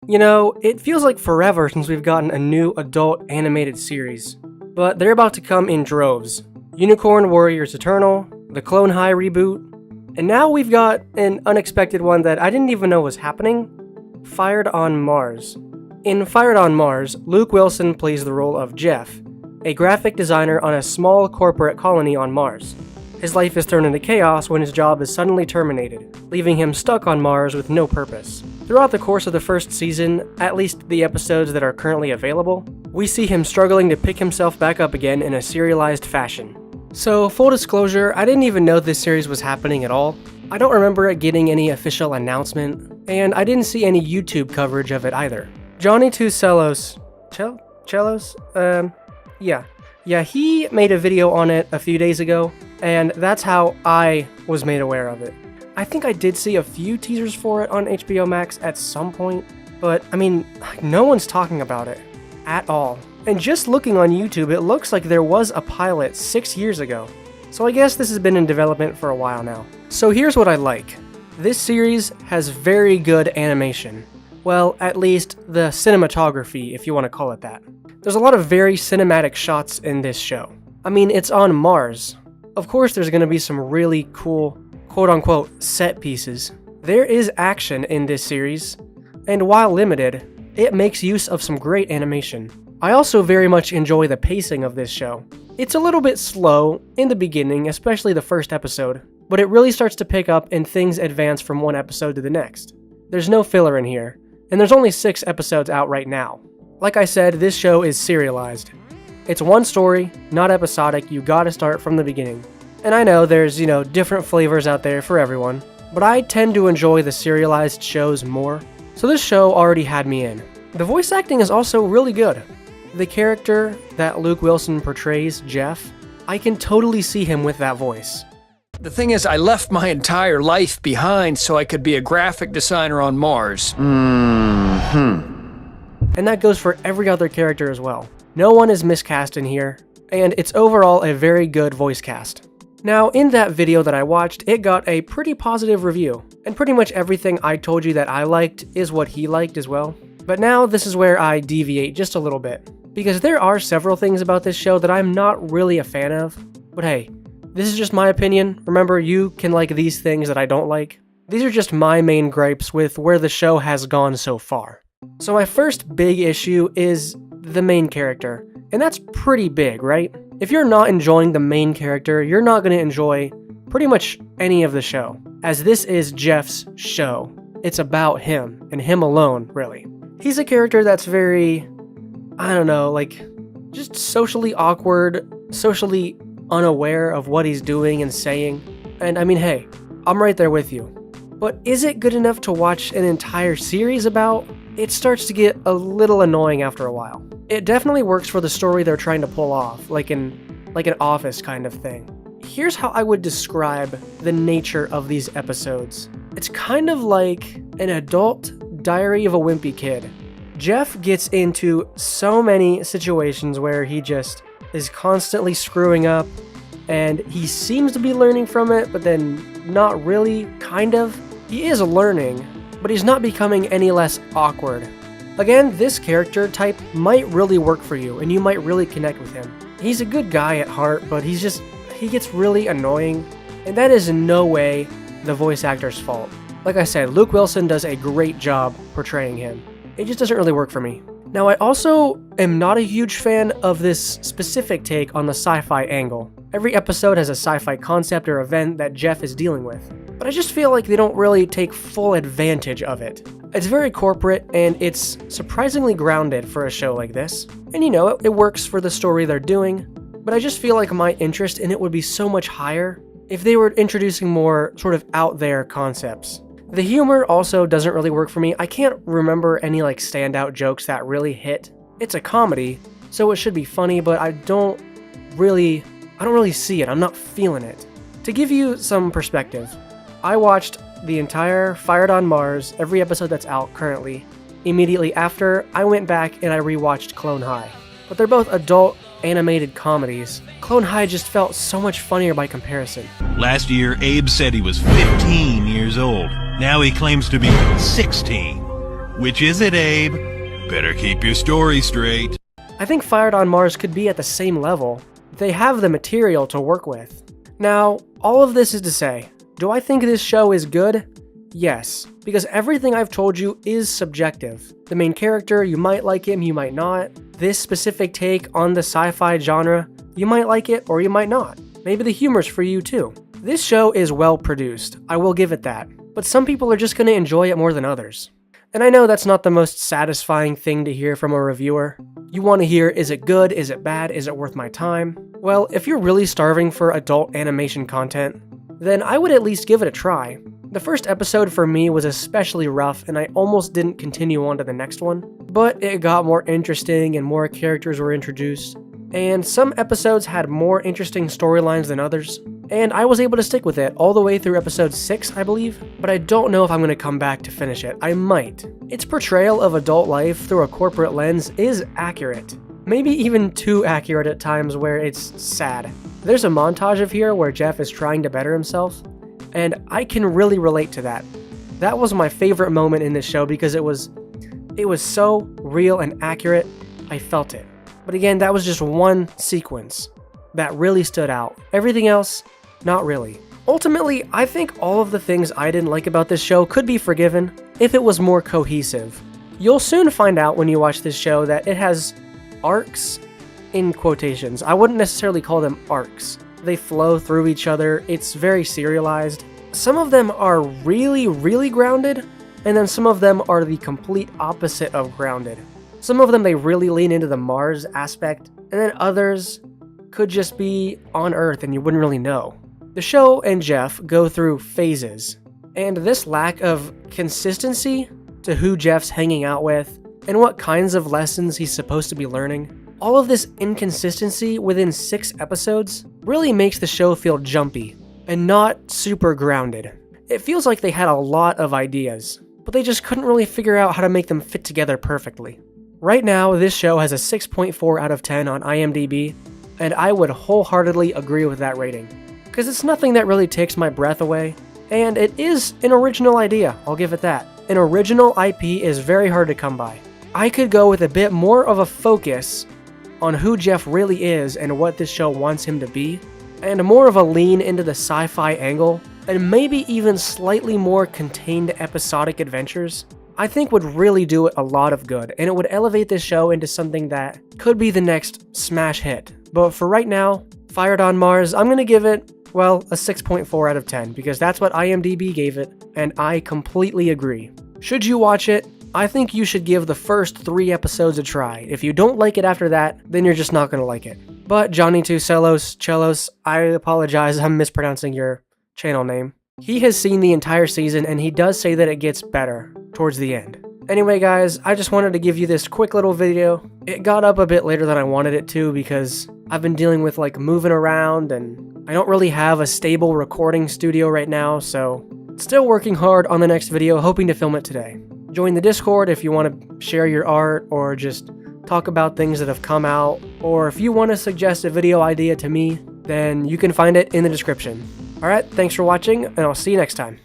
You know, it feels like forever since we've gotten a new adult animated series, but they're about to come in droves. Unicorn Warriors Eternal, the Clone High reboot, and now we've got an unexpected one that I didn't even know was happening, Fired on Mars. In Fired on Mars, Luke Wilson plays the role of Jeff, a graphic designer on a small corporate colony on Mars. His life is thrown into chaos when his job is suddenly terminated, leaving him stuck on Mars with no purpose. Throughout the course of the first season, at least the episodes that are currently available, we see him struggling to pick himself back up again in a serialized fashion. So, full disclosure, I didn't even know this series was happening at all. I don't remember it getting any official announcement, and I didn't see any YouTube coverage of it either. Johnny Tucellos, he made a video on it a few days ago, and that's how I was made aware of it. I think I did see a few teasers for it on HBO Max at some point, but I mean, no one's talking about it at all. And just looking on YouTube, it looks like there was a pilot 6 years ago. So I guess this has been in development for a while now. So here's what I like. This series has very good animation. Well, at least the cinematography, if you want to call it that. There's a lot of very cinematic shots in this show. I mean, it's on Mars. Of course there's going to be some really cool, quote-unquote, set pieces. There is action in this series, and while limited, it makes use of some great animation. I also very much enjoy the pacing of this show. It's a little bit slow in the beginning, especially the first episode, but it really starts to pick up and things advance from one episode to the next. There's no filler in here, and there's only 6 episodes out right now. Like I said, this show is serialized. It's one story, not episodic, you gotta start from the beginning. And I know there's, different flavors out there for everyone, but I tend to enjoy the serialized shows more, so this show already had me in. The voice acting is also really good. The character that Luke Wilson portrays, Jeff, I can totally see him with that voice. The thing is, I left my entire life behind so I could be a graphic designer on Mars. And that goes for every other character as well. No one is miscast in here, and it's overall a very good voice cast. Now, in that video that I watched, it got a pretty positive review, and pretty much everything I told you that I liked is what he liked as well. But now this is where I deviate just a little bit, because there are several things about this show that I'm not really a fan of. But hey, this is just my opinion. Remember, you can like these things that I don't like. These are just my main gripes with where the show has gone so far. So my first big issue is the main character, and that's pretty big, right? If you're not enjoying the main character, you're not going to enjoy pretty much any of the show, as this is Jeff's show. It's about him, and him alone, really. He's a character that's very, just socially awkward, socially unaware of what he's doing and saying. And I mean, hey, I'm right there with you. But is it good enough to watch an entire series about? It starts to get a little annoying after a while. It definitely works for the story they're trying to pull off, like an Office kind of thing. Here's how I would describe the nature of these episodes. It's kind of like an adult Diary of a Wimpy Kid. Jeff gets into so many situations where he just is constantly screwing up, and he seems to be learning from it, but then not really, kind of. He is learning, but he's not becoming any less awkward. Again, this character type might really work for you, and you might really connect with him. He's a good guy at heart, but he gets really annoying, and that is in no way the voice actor's fault. Like I said, Luke Wilson does a great job portraying him. It just doesn't really work for me. Now, I also am not a huge fan of this specific take on the sci-fi angle. Every episode has a sci-fi concept or event that Jeff is dealing with, but I just feel like they don't really take full advantage of it. It's very corporate, and it's surprisingly grounded for a show like this. And it works for the story they're doing, but I just feel like my interest in it would be so much higher if they were introducing more sort of out there concepts. The humor also doesn't really work for me. I can't remember any standout jokes that really hit. It's a comedy, so it should be funny, but I don't really see it. I'm not feeling it. To give you some perspective, I watched the entire Fired on Mars, every episode that's out currently. Immediately after, I went back and I rewatched Clone High. But they're both adult animated comedies. Clone High just felt so much funnier by comparison. Last year, Abe said he was 15 years old. Now he claims to be 16. Which is it, Abe? Better keep your story straight. I think Fired on Mars could be at the same level. They have the material to work with. Now, all of this is to say, do I think this show is good? Yes, because everything I've told you is subjective. The main character, you might like him, you might not. This specific take on the sci-fi genre, you might like it or you might not. Maybe the humor's for you too. This show is well produced, I will give it that. But some people are just going to enjoy it more than others. And I know that's not the most satisfying thing to hear from a reviewer. You want to hear, is it good, is it bad, is it worth my time? Well, if you're really starving for adult animation content, then I would at least give it a try. The first episode for me was especially rough and I almost didn't continue on to the next one, but it got more interesting and more characters were introduced, and some episodes had more interesting storylines than others, and I was able to stick with it all the way through episode 6, I believe, but I don't know if I'm going to come back to finish it. I might. Its portrayal of adult life through a corporate lens is accurate. Maybe even too accurate at times where it's sad. There's a montage of here where Jeff is trying to better himself, and I can really relate to that. That was my favorite moment in this show because it was so real and accurate, I felt it. But again, that was just one sequence that really stood out. Everything else, not really. Ultimately, I think all of the things I didn't like about this show could be forgiven if it was more cohesive. You'll soon find out when you watch this show that it has arcs, in quotations. I wouldn't necessarily call them arcs. They flow through each other, it's very serialized. Some of them are really, really grounded, and then some of them are the complete opposite of grounded. Some of them they really lean into the Mars aspect, and then others could just be on Earth and you wouldn't really know. The show and Jeff go through phases, and this lack of consistency to who Jeff's hanging out with and what kinds of lessons he's supposed to be learning, all of this inconsistency within 6 episodes really makes the show feel jumpy and not super grounded. It feels like they had a lot of ideas, but they just couldn't really figure out how to make them fit together perfectly. Right now, this show has a 6.4 out of 10 on IMDb, and I would wholeheartedly agree with that rating, because it's nothing that really takes my breath away, and it is an original idea, I'll give it that. An original IP is very hard to come by. I could go with a bit more of a focus on who Jeff really is and what this show wants him to be, and more of a lean into the sci-fi angle, and maybe even slightly more contained episodic adventures, I think would really do it a lot of good, and it would elevate this show into something that could be the next smash hit. But for right now, Fired on Mars, I'm going to give it, well, a 6.4 out of 10, because that's what IMDb gave it, and I completely agree. Should you watch it? I think you should give the first 3 episodes a try. If you don't like it after that, then you're just not going to like it. But Johnny Two Cellos, I apologize, I'm mispronouncing your channel name. He has seen the entire season and he does say that it gets better towards the end. Anyway guys, I just wanted to give you this quick little video. It got up a bit later than I wanted it to because I've been dealing with like moving around and I don't really have a stable recording studio right now, so still working hard on the next video, hoping to film it today. Join the Discord if you want to share your art or just talk about things that have come out, or if you want to suggest a video idea to me, then you can find it in the description. Alright, thanks for watching, and I'll see you next time.